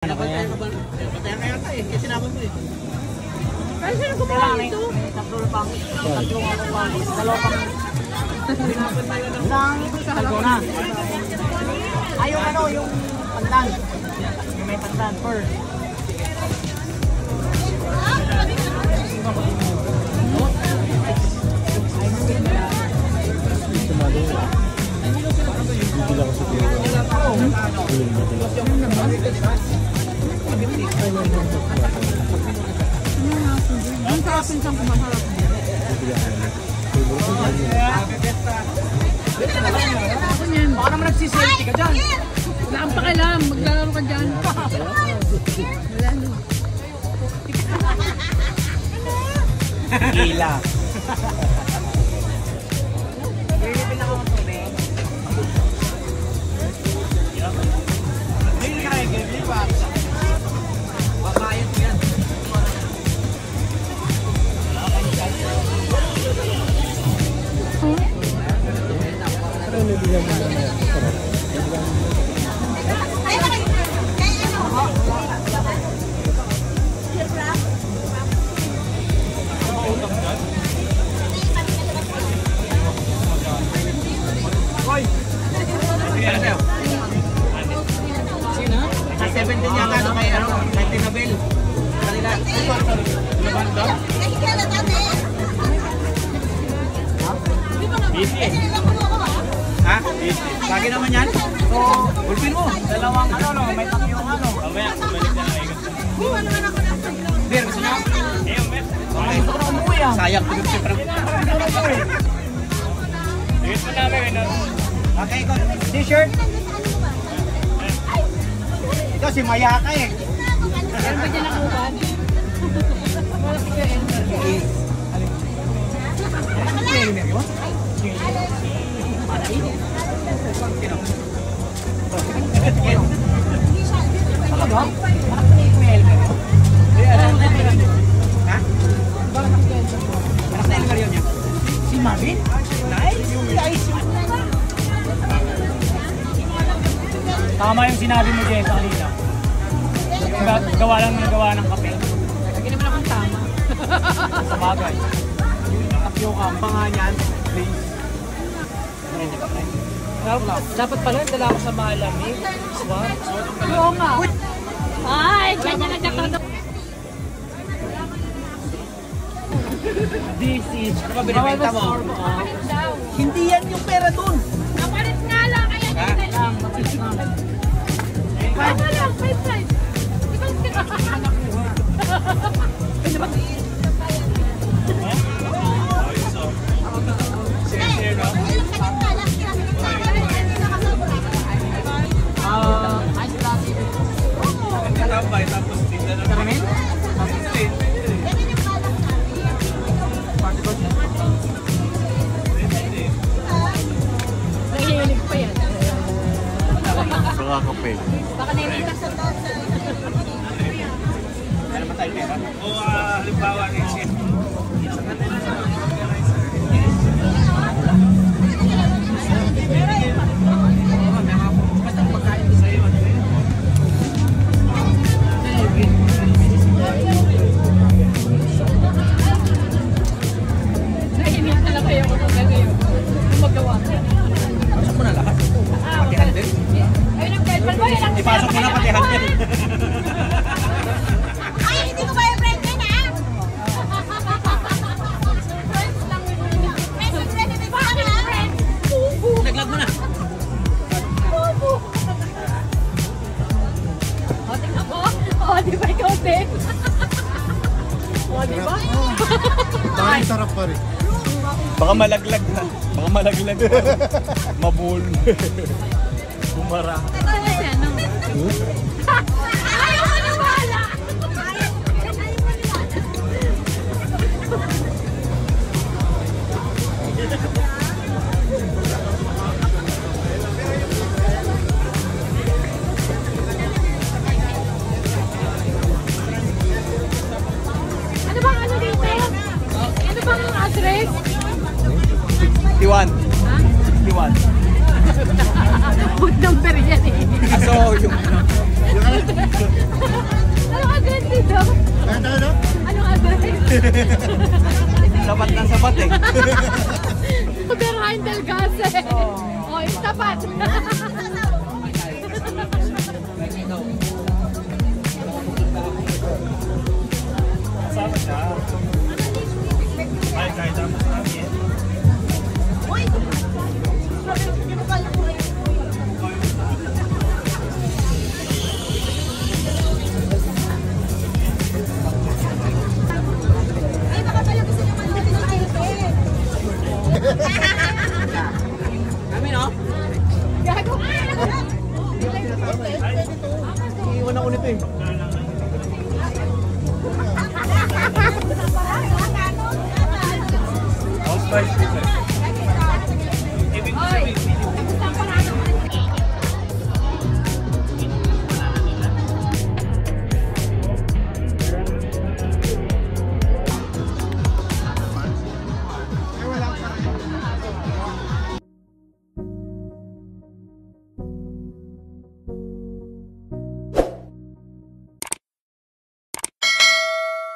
Ano kaya? Pataya kaya ata eh. Kasi sinabi mo eh. Ay, sino gumawa nito? Tatlo pang. Tatlong ako pa. Dalawa pang. Talgo na. Ay, yung ano, yung pandan. Yung may pandan. First. Ang sarap pinsang kumasarap. Baka naman nagsiselfie ka dyan. Wala kang pakialam, maglalaro ka dyan. Wala no. Gila. Sa 17 yata no kay ano, kay Tinabel. Kanila. Ha? Lagi naman yan? So, ulpin mo. Dalawang ano, no? May tatlong ano. Mamaya, balik na lang ikot. Beer, gusto nyo? Okay. Gusto ko na umuwi ah. Sayang, tulog siya parang. Ikot mo namin, ano? Okay, ikot. T-shirt. Ito, si Mayaka eh. Meron ba dyan ang uban? Wala si Kuya Elmer. Si Marvin? Nice! Tama yung sinabi mo, Jess, kanina. Gawa lang ng gawa ng kape. Lagi naman akong tama. Sa bagay. Tapyo ka, mga niyan, please. Dapat pala, dala ko sa malamig. Swap. Oo nga. Ay, ganyan na dyan ka. This is, ano ba binibenta mo? Hindi yan yung pera dun. Kapalit nga lang, kaya hindi lang. Ano lang, 5-5. Tapos tingnan na namin. Nahihilig pa yan. Saka kape. Baka nahihilig sa to. Ano ba tayo pera? O halimbawa ng shift. Nahihilig talaga kayo kung gagawin. Kung magawa. Pasok mo na lahat. Pati handle. Ayun ang kahit palwa yan. Ipasok mo na pati handle. Ay, hindi ko ba yung friend yan ha? Friends lang. Friend, hindi ba ka friend? Naglag mo na. O, tingnan mo. O, di ba ikaw din? O, di ba? Parang sarap pa rin. Baka malaglag na. Baka malaglag na. Mabul. Bumara. Ano yan? Ayaw ko na bahala. Ano bang ano dito? Ano bang address? 61. Ha? 61. Food number yan eh. So, yung tapat eh. Behind del gas eh. Oh, yung tapat. Kasama siya. Ay, kahit ang masabi eh. Kami, no? Gago. Iiwan ako nito eh. Housewife.